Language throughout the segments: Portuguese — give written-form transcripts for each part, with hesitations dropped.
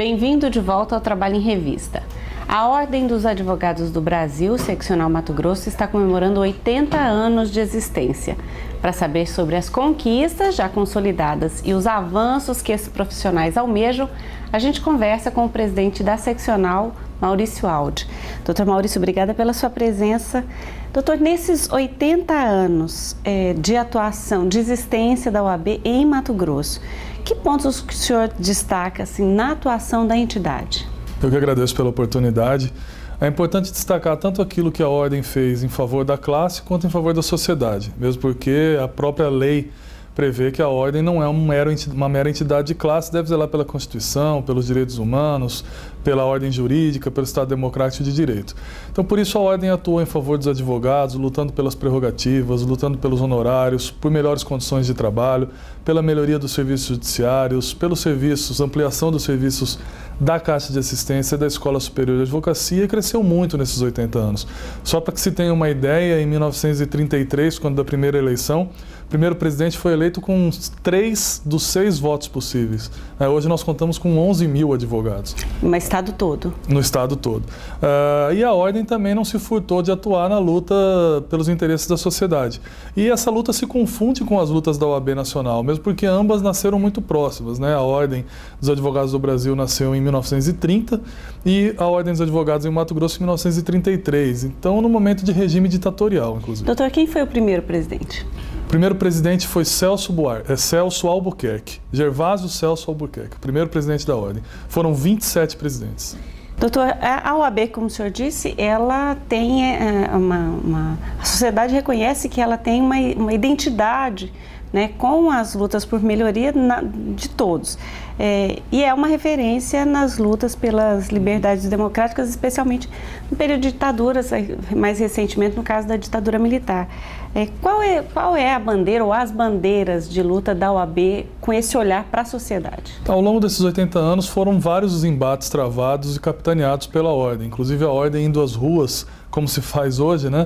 Bem-vindo de volta ao Trabalho em Revista. A Ordem dos Advogados do Brasil, seccional Mato Grosso, está comemorando 80 anos de existência. Para saber sobre as conquistas já consolidadas e os avanços que esses profissionais almejam, a gente conversa com o presidente da seccional, Maurício Aldi. Doutor Maurício, obrigada pela sua presença. Doutor, nesses 80 anos de atuação, de existência da OAB em Mato Grosso, que pontos o senhor destaca assim, na atuação da entidade? Eu que agradeço pela oportunidade. É importante destacar tanto aquilo que a Ordem fez em favor da classe quanto em favor da sociedade, mesmo porque a própria lei prevê que a Ordem não é uma mera entidade de classe, deve zelar pela Constituição, pelos direitos humanos, pela ordem jurídica, pelo Estado democrático de direito. Então, por isso, a Ordem atua em favor dos advogados, lutando pelas prerrogativas, lutando pelos honorários, por melhores condições de trabalho, pela melhoria dos serviços judiciários, pelos serviços, ampliação dos serviços da Caixa de Assistência da Escola Superior de Advocacia, e cresceu muito nesses 80 anos. Só para que se tenha uma ideia, em 1933, quando da primeira eleição, o primeiro presidente foi eleito com 3 dos 6 votos possíveis. Hoje nós contamos com 11 mil advogados. No estado todo? No estado todo. E a Ordem também não se furtou de atuar na luta pelos interesses da sociedade. E essa luta se confunde com as lutas da OAB Nacional, mesmo porque ambas nasceram muito próximas, né? A Ordem dos Advogados do Brasil nasceu em 1930 e a Ordem dos Advogados em Mato Grosso em 1933. Então, no momento de regime ditatorial, inclusive. Doutor, quem foi o primeiro presidente? O primeiro presidente foi Celso Albuquerque, Gervásio Celso Albuquerque, o primeiro presidente da Ordem. Foram 27 presidentes. Doutor, a OAB, como o senhor disse, ela tem a sociedade reconhece que ela tem uma identidade, né, com as lutas por melhoria de todos. E é uma referência nas lutas pelas liberdades democráticas, especialmente no período de ditaduras, mais recentemente no caso da ditadura militar. Qual é a bandeira ou as bandeiras de luta da OAB com esse olhar para a sociedade? Ao longo desses 80 anos foram vários os embates travados e capitaneados pela Ordem, inclusive a Ordem indo às ruas, como se faz hoje, né?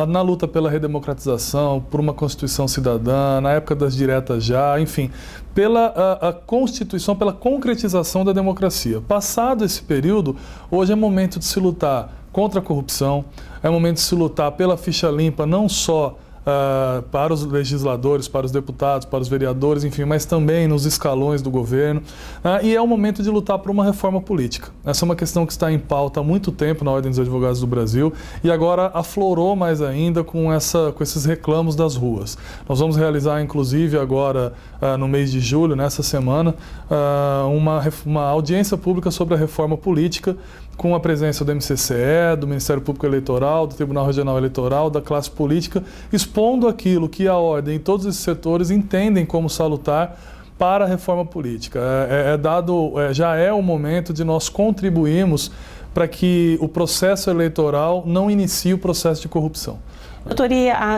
Na luta pela redemocratização, por uma Constituição cidadã, na época das diretas já, enfim, pela a Constituição, pela concretização da democracia. Passado esse período, hoje é momento de se lutar contra a corrupção, é momento de se lutar pela ficha limpa, não só para os legisladores, para os deputados, para os vereadores, enfim, mas também nos escalões do governo. E é o momento de lutar por uma reforma política. Essa é uma questão que está em pauta há muito tempo na Ordem dos Advogados do Brasil e agora aflorou mais ainda com esses reclamos das ruas. Nós vamos realizar, inclusive, agora no mês de julho, nessa semana, uma audiência pública sobre a reforma política, com a presença do MCCE, do Ministério Público Eleitoral, do Tribunal Regional Eleitoral, da classe política, expondo aquilo que a Ordem e todos esses setores entendem como salutar para a reforma política. Já é o momento de nós contribuirmos para que o processo eleitoral não inicie o processo de corrupção. Doutor,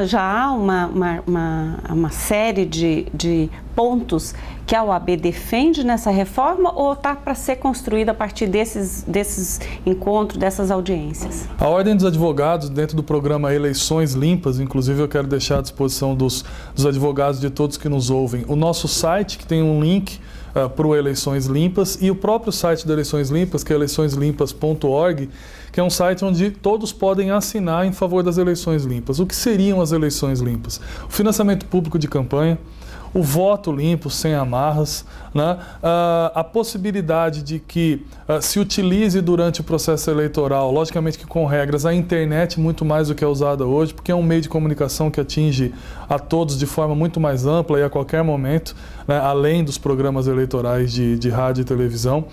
já há uma série de pontos que a OAB defende nessa reforma ou está para ser construída a partir desses encontros, dessas audiências? A Ordem dos Advogados, dentro do programa Eleições Limpas, inclusive eu quero deixar à disposição dos advogados de todos que nos ouvem, o nosso site, que tem um link para o Eleições Limpas, e o próprio site da Eleições Limpas, que é eleiçõeslimpas.org, que é um site onde todos podem assinar em favor das eleições limpas. O que seriam as eleições limpas? O financiamento público de campanha, o voto limpo, sem amarras, né? A possibilidade de que se utilize durante o processo eleitoral, logicamente que com regras, a internet muito mais do que é usada hoje, porque é um meio de comunicação que atinge a todos de forma muito mais ampla e a qualquer momento, né? Além dos programas eleitorais de rádio e televisão.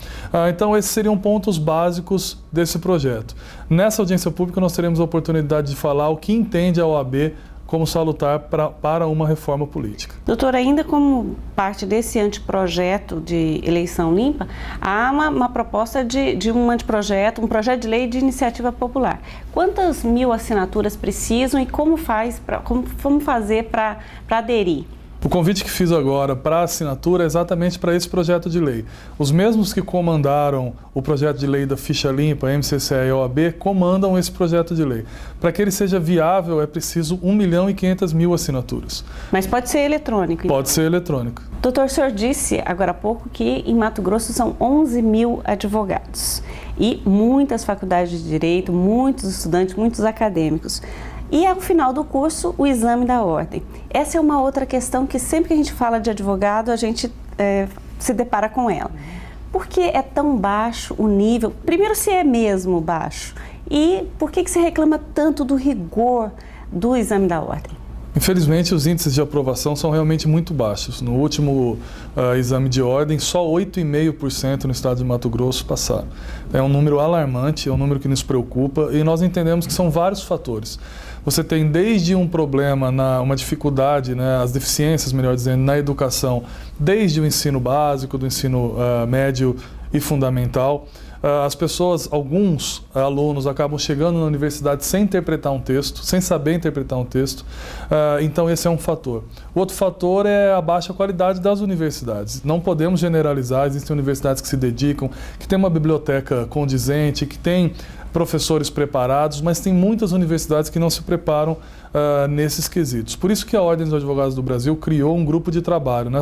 Então, esses seriam pontos básicos desse projeto. Nessa audiência pública, nós teremos a oportunidade de falar o que entende a OAB como salutar para uma reforma política. Doutor, ainda como parte desse anteprojeto de eleição limpa, há uma proposta de um anteprojeto, um projeto de lei de iniciativa popular. Quantas mil assinaturas precisam e como fazer para aderir? O convite que fiz agora para assinatura é exatamente para esse projeto de lei. Os mesmos que comandaram o projeto de lei da ficha limpa, MCCE e OAB, comandam esse projeto de lei. Para que ele seja viável, é preciso 1.500.000 assinaturas. Mas pode ser eletrônico? Pode ser eletrônico. Doutor, o senhor disse agora há pouco que em Mato Grosso são 11.000 advogados e muitas faculdades de direito, muitos estudantes, muitos acadêmicos. E ao final do curso, o exame da ordem. Essa é uma outra questão que sempre que a gente fala de advogado, a gente se depara com ela. Por que é tão baixo o nível? Primeiro, se é mesmo baixo. E por que se reclama tanto do rigor do exame da ordem? Infelizmente, os índices de aprovação são realmente muito baixos. No último exame de ordem, só 8,5% no estado de Mato Grosso passaram. É um número alarmante, é um número que nos preocupa e nós entendemos que são vários fatores. Você tem desde um problema, uma dificuldade, as deficiências, melhor dizendo, na educação, desde o ensino básico, do ensino médio e fundamental. As pessoas, alguns alunos acabam chegando na universidade sem interpretar um texto, sem saber interpretar um texto, então esse é um fator. O outro fator é a baixa qualidade das universidades. Não podemos generalizar, existem universidades que se dedicam, que têm uma biblioteca condizente, que têm professores preparados, mas tem muitas universidades que não se preparam nesses quesitos. Por isso que a Ordem dos Advogados do Brasil criou um grupo de trabalho. Na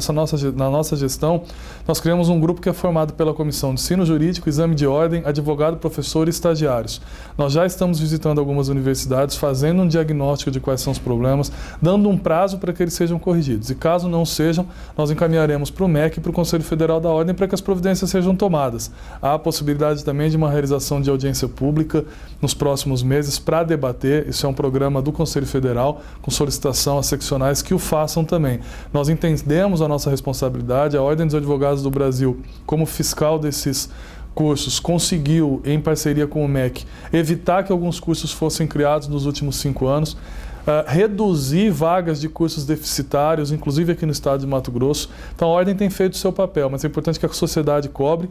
nossa gestão, nós criamos um grupo que é formado pela Comissão de Ensino Jurídico, Exame de Ordem, Advogado, Professor e Estagiários. Nós já estamos visitando algumas universidades, fazendo um diagnóstico de quais são os problemas, dando um prazo para que eles sejam corrigidos. E caso não sejam, nós encaminharemos para o MEC e para o Conselho Federal da Ordem para que as providências sejam tomadas. Há a possibilidade também de uma realização de audiência pública nos próximos meses para debater. Isso é um programa do Conselho Federal, com solicitação a seccionais que o façam também. Nós entendemos a nossa responsabilidade, a Ordem dos Advogados do Brasil, como fiscal desses cursos, conseguiu, em parceria com o MEC, evitar que alguns cursos fossem criados nos últimos 5 anos, reduzir vagas de cursos deficitários, inclusive aqui no estado de Mato Grosso. Então a Ordem tem feito o seu papel, mas é importante que a sociedade cobre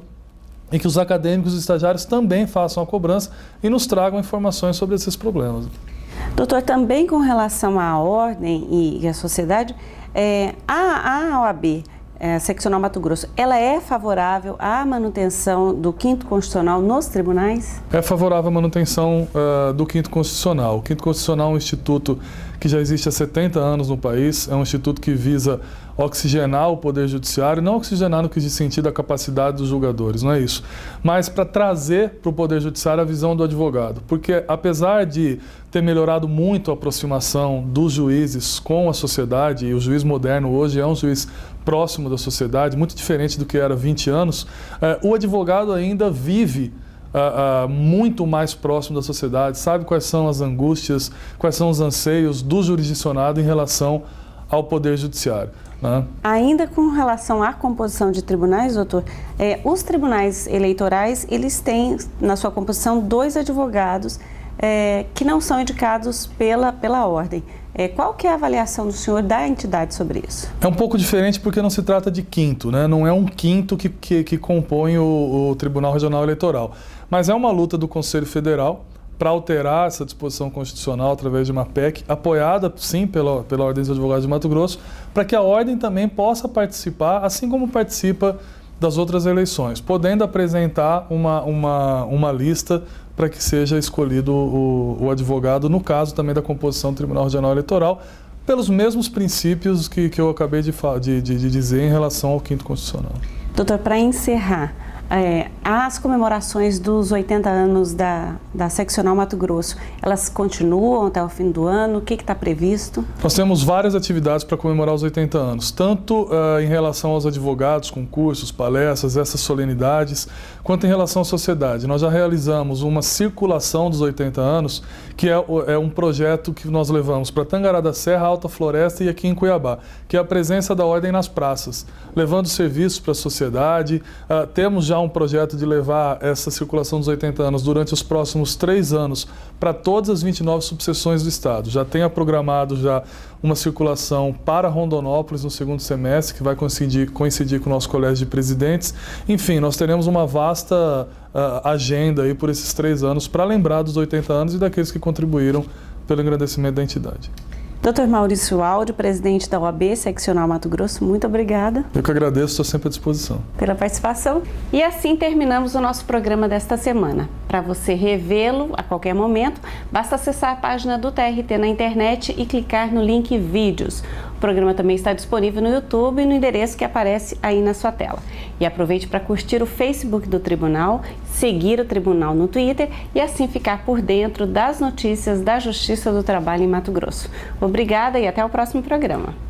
e que os acadêmicos e estagiários também façam a cobrança e nos tragam informações sobre esses problemas. Doutor, também com relação à ordem e à sociedade, a OAB, Seccional Mato Grosso, ela é favorável à manutenção do 5º Constitucional nos tribunais? É favorável à manutenção do 5º Constitucional. O 5º Constitucional é um instituto que já existe há 70 anos no país, é um instituto que visa oxigenar o Poder Judiciário, não oxigenar no que diz sentido a capacidade dos julgadores, não é isso, mas para trazer para o Poder Judiciário a visão do advogado, porque apesar de ter melhorado muito a aproximação dos juízes com a sociedade, e o juiz moderno hoje é um juiz próximo da sociedade, muito diferente do que era há 20 anos, o advogado ainda vive muito mais próximo da sociedade, sabe quais são as angústias, quais são os anseios do jurisdicionado em relação ao Poder Judiciário. Ainda com relação à composição de tribunais, doutor, os tribunais eleitorais, eles têm na sua composição 2 advogados que não são indicados pela ordem. Qual que é a avaliação do senhor da entidade sobre isso? É um pouco diferente porque não se trata de quinto, não é um quinto que compõe o Tribunal Regional Eleitoral, mas é uma luta do Conselho Federal para alterar essa disposição constitucional através de uma PEC, apoiada sim pela Ordem dos Advogados de Mato Grosso, para que a Ordem também possa participar, assim como participa das outras eleições, podendo apresentar uma lista para que seja escolhido o advogado, no caso também da composição do Tribunal Regional Eleitoral, pelos mesmos princípios que eu acabei de dizer em relação ao 5º Constitucional. Doutor, para encerrar, as comemorações dos 80 anos da Seccional Mato Grosso, elas continuam até o fim do ano? O que está previsto? Nós temos várias atividades para comemorar os 80 anos, tanto em relação aos advogados, concursos, palestras, essas solenidades, quanto em relação à sociedade. Nós já realizamos uma circulação dos 80 anos, que é um projeto que nós levamos para Tangará da Serra, Alta Floresta e aqui em Cuiabá, que é a presença da Ordem nas praças, levando serviços para a sociedade. Temos já um projeto de levar essa circulação dos 80 anos durante os próximos 3 anos para todas as 29 subseções do estado. Já tenho programado uma circulação para Rondonópolis no 2º semestre, que vai coincidir com o nosso colégio de presidentes. Enfim, nós teremos uma vasta agenda aí por esses 3 anos para lembrar dos 80 anos e daqueles que contribuíram pelo engrandecimento da entidade. Dr. Maurício Aldi, presidente da OAB Seccional Mato Grosso, muito obrigada. Eu que agradeço, estou sempre à disposição. Pela participação. E assim terminamos o nosso programa desta semana. Para você revê-lo a qualquer momento, basta acessar a página do TRT na internet e clicar no link Vídeos. O programa também está disponível no YouTube e no endereço que aparece aí na sua tela. E aproveite para curtir o Facebook do Tribunal, seguir o Tribunal no Twitter e assim ficar por dentro das notícias da Justiça do Trabalho em Mato Grosso. Obrigada e até o próximo programa.